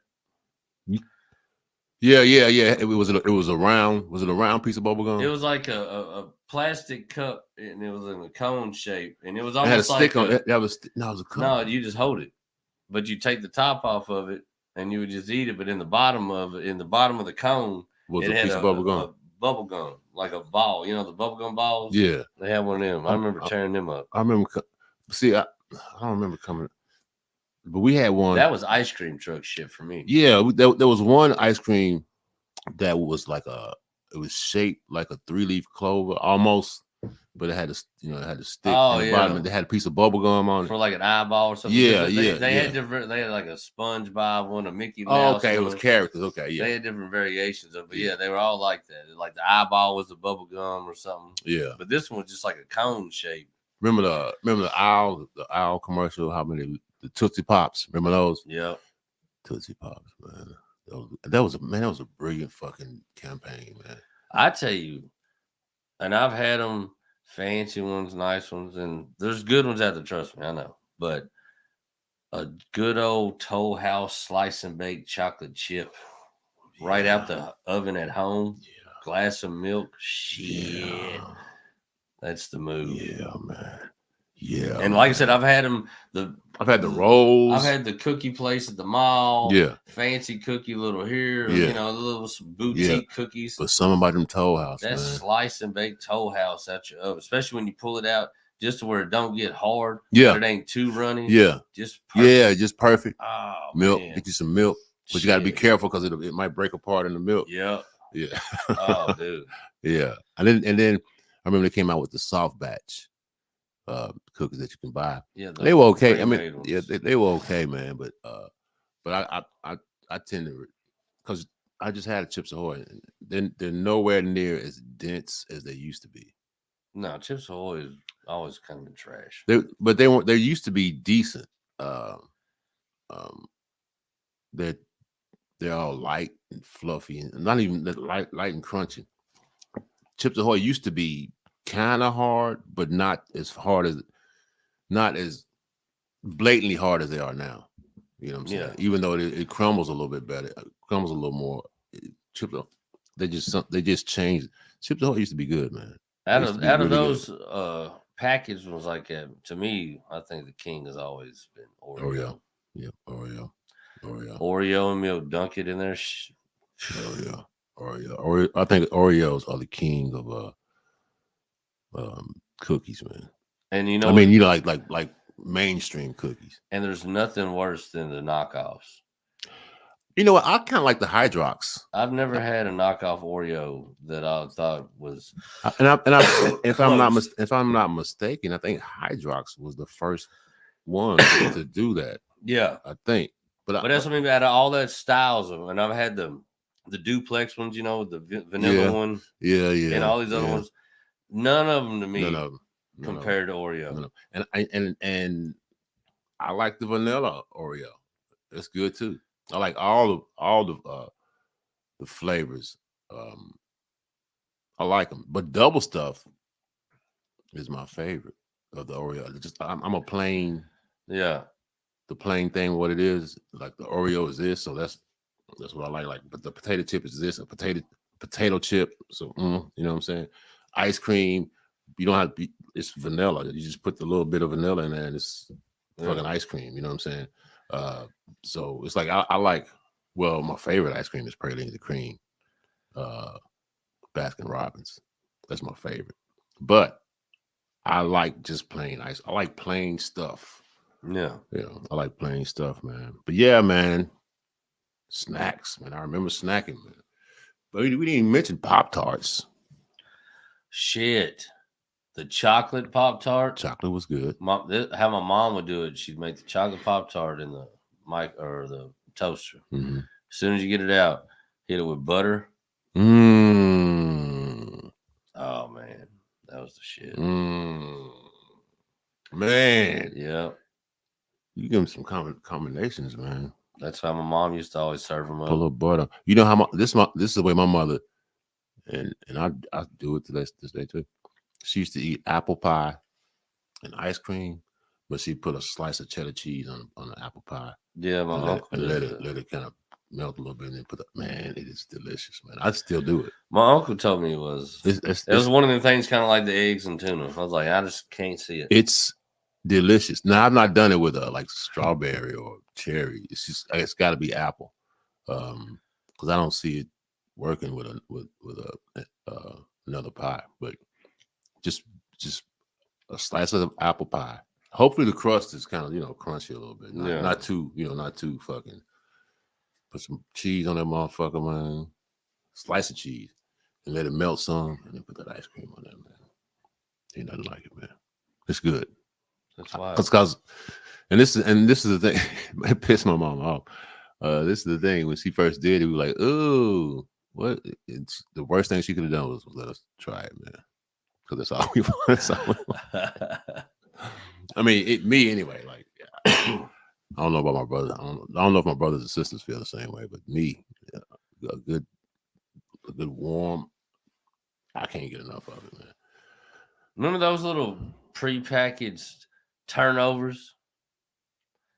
Yeah. It was a round. Was it a round piece of bubble gum? It was like a plastic cup, and it was in a cone shape, and it was almost it had a stick on it. That was it was a cup. No, you just hold it, but you take the top off of it, and you would just eat it. But in the bottom of the cone, was a piece of bubble gum. Bubble gum, like a ball. The bubble gum balls. Yeah, they had one of them. I remember tearing them up. I remember. See, I don't remember coming. But we had one. That was ice cream truck shit for me. Yeah, there was one ice cream that was like it was shaped like a 3-leaf clover almost, but it had a stick on the bottom, and they had a piece of bubble gum on it for like an eyeball or something. They had different. They had like a SpongeBob one, a Mickey Mouse. Oh, okay, it was characters. Okay, yeah. They had different variations of it. But yeah, they were all like that. Like the eyeball was the bubble gum or something. Yeah, but this one was just like a cone shape. Remember the owl commercial? How many the Tootsie Pops? Remember those? Yeah, Tootsie Pops, man. That was a brilliant fucking campaign, man. I tell you, and I've had them, fancy ones, nice ones, and there's good ones out there. Trust me, I know. But a good old Toll House slice and bake chocolate chip, right out the oven at home, glass of milk, shit. That's the move. Yeah, man. Yeah. And like I said, I've had them. I've had the rolls. I've had the cookie place at the mall. Yeah. Fancy cookie little here. Yeah. You know, little boutique cookies. But something about them Toll House, that man. slice and bake Toll House out your oven, especially when you pull it out just to where it don't get hard. Yeah. But it ain't too runny. Yeah. Just perfect. Yeah, just perfect. Oh, milk. Man. Get you some milk. But you got to be careful because it might break apart in the milk. Yeah. Yeah. Oh, dude. Yeah. And then I remember they came out with the soft batch cookies that you can buy. Yeah. They were okay. I mean, yeah, they were okay, man. But I tend to, because I just had a Chips Ahoy. They're nowhere near as dense as they used to be. No, Chips Ahoy is always kind of trash. But they used to be decent. They're all light and fluffy and not even light and crunchy. Chips Ahoy used to be kind of hard, but not as blatantly hard as they are now. You know what I'm saying? Yeah. Even though it crumbles a little bit better, it crumbles a little more. Chips Ahoy, they just changed. Chips Ahoy used to be good, man. Out of those packaged ones like that, to me, I think the king has always been Oreo. Yeah, Oreo. Oreo and milk, dunk it in there. Oreo. I think Oreos are the king of cookies, man. And you know, I mean, you know, like mainstream cookies. And there's nothing worse than the knockoffs. You know what? I kind of like the Hydrox. I've never had a knockoff Oreo that I thought was. If I'm not mistaken, I think Hydrox was the first one to do that. Yeah, I think. But that's what I mean. Out of all that styles of, and I've had the duplex ones, you know, the vanilla one, and all these other ones. None of them to me compared to Oreo. And I like the vanilla Oreo. That's good too. I like all the flavors. I like them, but double stuff is my favorite of the Oreo. Just I'm a plain. Yeah. The plain thing, what it is, like the Oreo is this, so that's what I like. Like, but the potato chip is this, a potato chip. So you know what I'm saying? Ice cream, you don't have to be. It's vanilla. You just put the little bit of vanilla in there, and it's fucking ice cream. You know what I'm saying? So it's like I like. Well, my favorite ice cream is Praline the Cream, Baskin Robbins. That's my favorite. But I like just plain ice. I like plain stuff. Yeah. I like plain stuff, man. But yeah, man, snacks, man. I remember snacking, man. But we didn't even mention Pop-Tarts. Shit. The chocolate Pop-Tart. Chocolate was good. How my mom would do it, she'd make the chocolate Pop-Tart in the or the toaster. Mm-hmm. As soon as you get it out, hit it with butter. Oh, man. That was the shit. Man. Yeah. You give them some combinations, man. That's how my mom used to always serve them up. Put a little butter. You know how this is the way my mother, and I do it this day too. She used to eat apple pie and ice cream, but she put a slice of cheddar cheese on the apple pie. Yeah, my uncle let it kind of melt a little bit and then it is delicious, man. I still do it. My uncle told me it was one of the things kind of like the eggs and tuna. I was like, I just can't see it. It's delicious. Now I've not done it with like strawberry or cherry. It's got to be apple, because I don't see it working with another pie. But just a slice of apple pie. Hopefully the crust is kind of crunchy a little bit. Not too fucking. Put some cheese on that motherfucker, man. Slice of cheese and let it melt some, and then put that ice cream on that, man. Ain't nothing like it, man. It's good. That's why. Because this is the thing. It pissed my mom off. This is the thing. When she first did it, we were like, "Oh, what?" It's the worst thing she could have done was let us try it, man. Because that's all we want. I mean, me anyway. Like, I don't know about my brother. I don't know if my brothers and sisters feel the same way, but me, a good warm. I can't get enough of it, man. Remember those little prepackaged turnovers?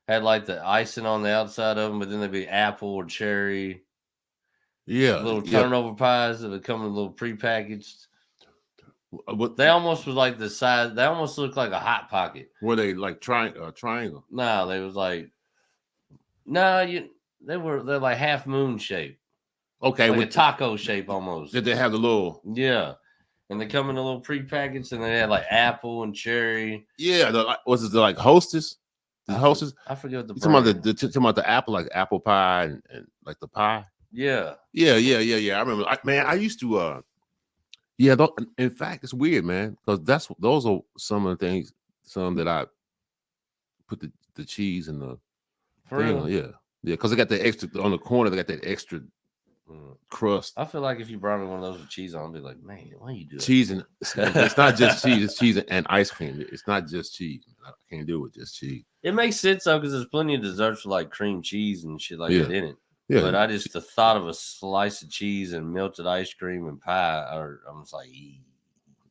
Had like the icing on the outside of them, but then they'd be apple or cherry. Yeah, little turnover pies that would come in a little prepackaged. What they almost was like the size. They almost looked like a hot pocket. Were they like triangle? No, they was like they're like half moon shape. Okay, like a taco shape almost. Did they have the little? Yeah, and they come in a little pre-packaged, and they had like apple and cherry. Yeah, was it like Hostess? Hostess? I forget what the. Talking about the apple, like apple pie and like the pie. Yeah. I remember. I used to. In fact, it's weird, man, because those are some of the things. Some that I put the cheese in the. For real? Yeah, because they got the extra on the corner. They got that extra crust. I feel like if you brought me one of those with cheese on, I'd be like, man, why you do that? Cheese and it's not just cheese. It's cheese and ice cream. It's not just cheese. I can't do it with just cheese. It makes sense though, because there's plenty of desserts with like cream cheese and shit like that in it. Yeah, but the thought of a slice of cheese and melted ice cream and pie, I'm just like,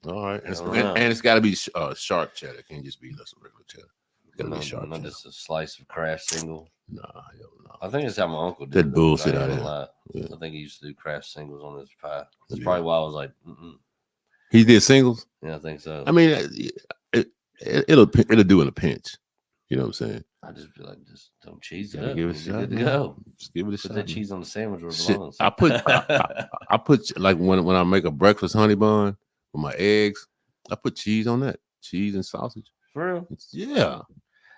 all right, and it's got to be sharp cheddar. It can't just be just regular cheddar. It's got to be sharp. Not just a slice of Kraft single. No. I think it's how my uncle did that bullshit out of I think he used to do Kraft singles on his pie. That's probably why I was like, He did singles. Yeah, I think so. I mean, it'll do in a pinch. You know what I'm saying? I just be like, just don't cheese it up. Give it a shot. Good to go. Just give it a shot. Put that cheese on the sandwich where it belongs. I put like when I make a breakfast honey bun with my eggs, I put cheese on that. Cheese and sausage. For real? Yeah.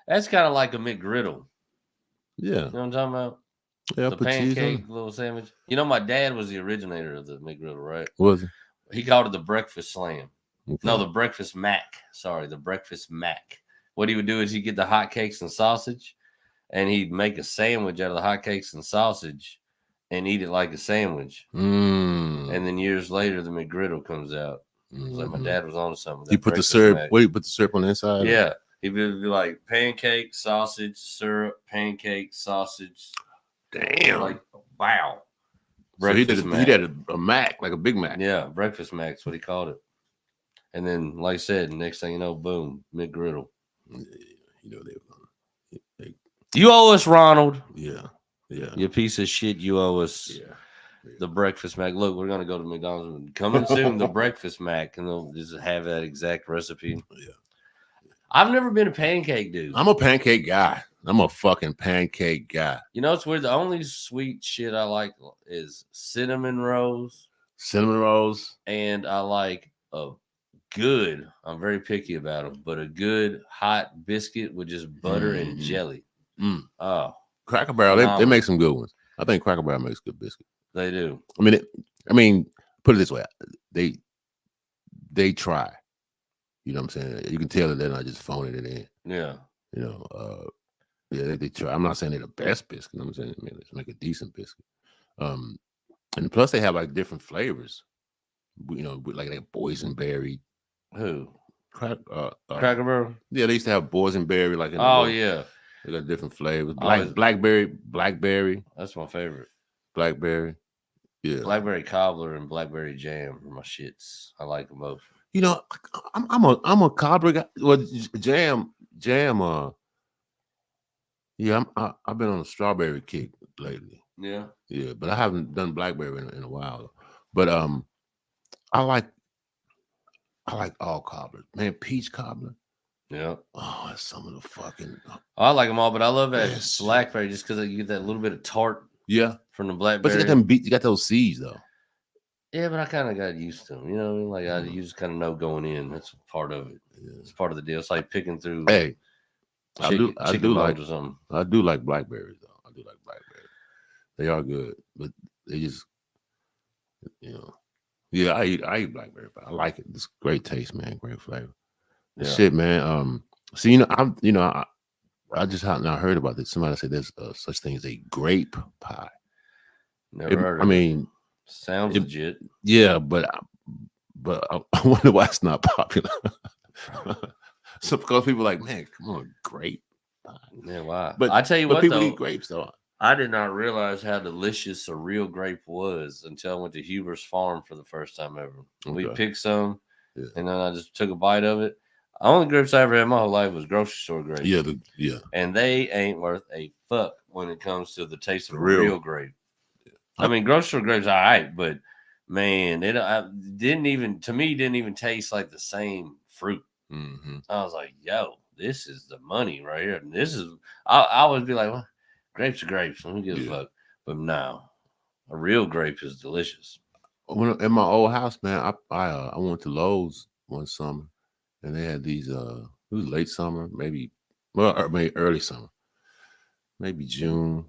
That's kind of like a McGriddle. Yeah. You know what I'm talking about? Yeah, the pancake little sandwich. You know, my dad was the originator of the McGriddle, right? Was he? He called it the breakfast slam. Okay. No, the breakfast mac. Sorry, the breakfast mac. What he would do is he'd get the hotcakes and sausage, and he'd make a sandwich out of the hotcakes and sausage and eat it like a sandwich. And then years later, the McGriddle comes out. It's like my dad was on to something. You put the syrup. What, you put the syrup on the inside? Yeah. He'd be like pancake, sausage, syrup, pancake, sausage. Damn. Like, wow. So he did a Mac, like a Big Mac. Yeah, breakfast Mac's what he called it. And then, like I said, next thing you know, boom, McGriddle. You know they you owe us, Ronald. Yeah. You piece of shit. You owe us. Yeah. The breakfast Mac. Look, we're gonna go to McDonald's. Coming soon, the breakfast Mac, and they'll just have that exact recipe. Yeah. I've never been a pancake dude. I'm a pancake guy. I'm a fucking pancake guy. You know, it's weird. The only sweet shit I like is cinnamon rolls. And I like a good, I'm very picky about them, but a good hot biscuit with just butter and jelly. Oh. Cracker Barrel, they make some good ones. I think Cracker Barrel makes good biscuit. They do. I mean, put it this way. They try. You know what I'm saying? You can tell that they're not just phoning it in. Yeah. You know, they try. I'm not saying they're the best biscuit. I'm saying let's make a decent biscuit. And plus they have like different flavors. You know, like boysenberry. Who? Cracker Barrel? Yeah, they used to have boysenberry like. Yeah. They got different flavors. Blackberry. That's my favorite. Blackberry. Yeah. Blackberry cobbler and blackberry jam are my shits. I like them both. You know, I'm a cobbler guy. Well, jam. Yeah, I've been on a strawberry kick lately. Yeah. Yeah, but I haven't done blackberry in a while. But I like all cobblers. Man, peach cobbler. Yeah. Oh, that's some of the fucking. I like them all, but I love that blackberry just because you get that little bit of tart. Yeah. From the blackberry. But you got those seeds though. Yeah, but I kind of got used to them. You know, like I used to kind of know going in. That's part of it. Yeah. It's part of the deal. It's like picking through. Hey, I do like or something. I do like blackberries though. I do like blackberries. They are good, but they just, you know, yeah. I eat blackberry, but I like it. It's great taste, man. Great flavor. Yeah. Shit, man. So I just now heard about this. Somebody said there's such thing as a grape pie. Never heard of it. I mean, sounds legit. Yeah, but I wonder why it's not popular. So because people are like, man, come on, grape pie. Yeah, why? But I tell you what, people eat grapes though. I did not realize how delicious a real grape was until I went to Huber's Farm for the first time ever. Okay. We picked some, and then I just took a bite of it. The only grapes I ever had in my whole life was grocery store grapes. Yeah. And they ain't worth a fuck when it comes to the taste of a real grape. Yeah. I mean, grocery store grapes are all right, but Man, it didn't even taste like the same fruit. Mm-hmm. I was like, yo, this is the money right here. And this is, I would be like, well, grapes are grapes. Let me give a fuck. But no, a real grape is delicious. In my old house, man, I went to Lowe's one summer, and they had these. It was late summer, maybe early summer, maybe June.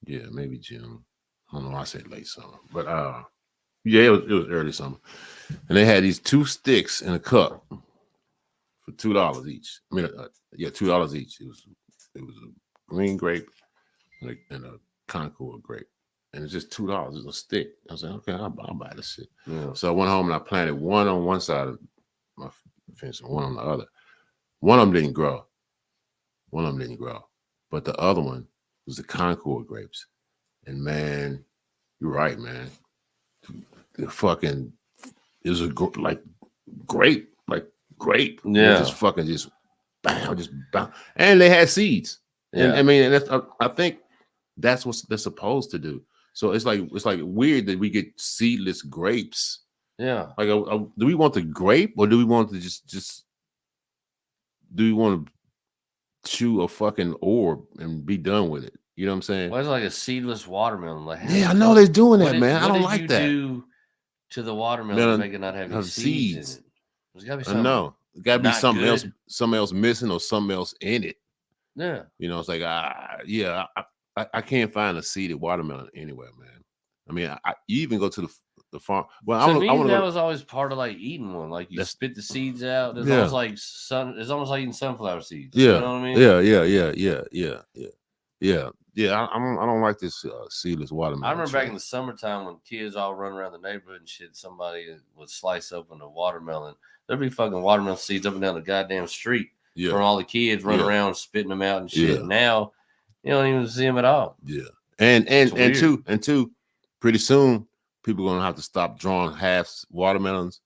Yeah, maybe June. I don't know why I said late summer, but yeah, it was early summer, and they had these 2 sticks in a cup for $2 each. I mean, $2 each. It was a green grape and a Concord grape. And it's just $2. It's a stick. I was like, okay, I'll buy this shit. Yeah. So I went home and I planted one on one side of my fence and one on the other. One of them didn't grow. But the other one was the Concord grapes. And man, you're right, man. It was like grape. Yeah. Just fucking just bam. And they had seeds. Yeah. And I mean, I think that's what they're supposed to do. So it's like weird that we get seedless grapes. Yeah. Like, do we want the grape, or do we want to just do we want to chew a fucking orb and be done with it? You know what I'm saying? Well, it's like a seedless watermelon. Like, yeah, I know they're doing that, man. I don't like that. What did you do to the watermelon to make it not have any seeds in it? There's got to be something. I know. There's got to be something else missing or something else in it. Yeah. You know, it's like, I can't find a seeded watermelon anywhere, man. I mean, you even go to the farm. Well, that was always part of like eating one. Like you spit the seeds out. It's almost like it's almost like eating sunflower seeds. Yeah. You know what I mean? Yeah. I don't like this seedless watermelon. I remember back in the summertime when kids all run around the neighborhood and shit, somebody would slice open a watermelon. There'd be fucking watermelon seeds up and down the goddamn street from all the kids running around spitting them out and shit. Now you don't even see them at all. Yeah. And two, pretty soon people are gonna have to stop drawing half watermelons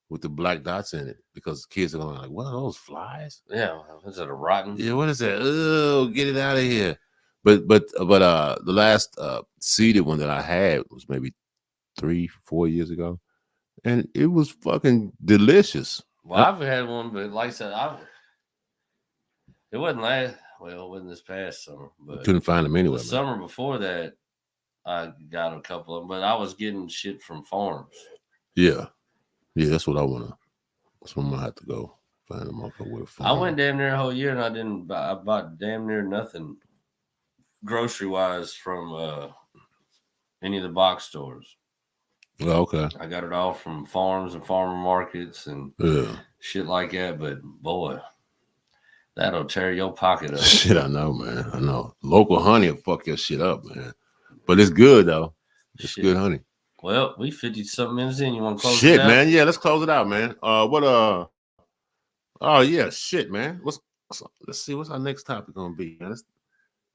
with the black dots in it, because kids are gonna be like, what are those, flies? Yeah, is it a rotten? Yeah, what is that? Oh, get it out of here. But the last seeded one that I had was maybe 3-4 years ago, and it was fucking delicious. Well, I've had one, but like I said, it wasn't last. Well, it wasn't this past summer, but couldn't find them anywhere. The summer before that, I got a couple of them, but I was getting shit from farms. Yeah, that's what I wanna. That's what I'm gonna have to go find them off with a farm. I went damn near a whole year, and I bought damn near nothing grocery wise from any of the box stores. Oh, okay. I got it all from farms and farmer markets and shit like that. But boy, that'll tear your pocket up. Shit, I know, man. I know. Local honey will fuck your shit up, man. But it's good though. It's good honey. Well, we 50-something minutes in. You want to close it out? Shit, man. Yeah, let's close it out, man. Oh yeah, shit, man. Let's see, what's our next topic gonna be? Man?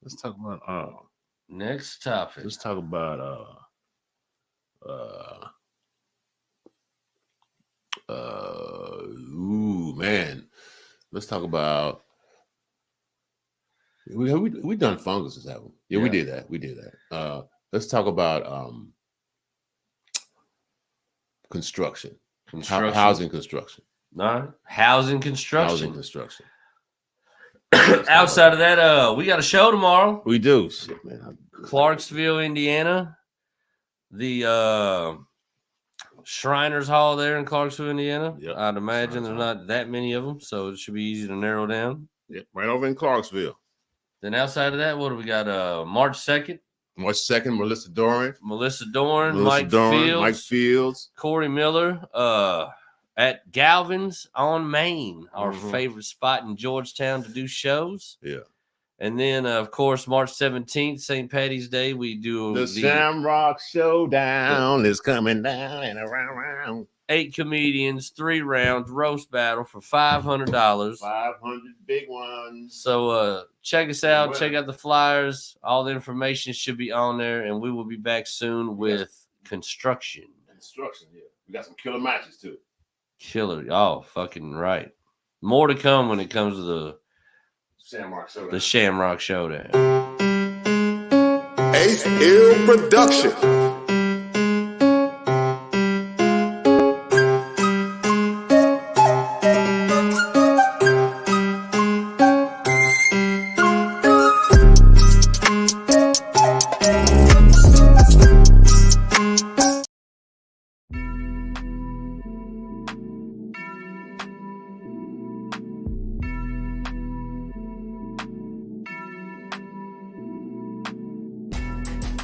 Let's talk about next topic. Let's talk about man. Let's talk about we done funguses, haven't we? Yeah, we did that. Let's talk about construction. Housing construction. No, housing construction. Outside of that, we got a show tomorrow. We do. Shit, man. Clarksville, Indiana. The Shriners Hall there in Clarksville, Indiana. Yep. I'd imagine there's not that many of them, so it should be easy to narrow down. Yeah, right over in Clarksville. Then outside of that, what do we got? March 2nd. March 2nd, Melissa Doran, Mike Fields, Corey Miller, at Galvin's on Main, our favorite spot in Georgetown to do shows. Yeah. And then, of course, March 17th, St. Patty's Day, we do the Shamrock Showdown is coming down and around. 8 comedians, 3 rounds, roast battle for $500. 500 big ones. So check us out. Check out the flyers. All the information should be on there, and we will be back soon with construction. Yeah. We got some killer matches too. Killer. Oh, fucking right. More to come when it comes to the Shamrock Showdown. Ace Ill Production.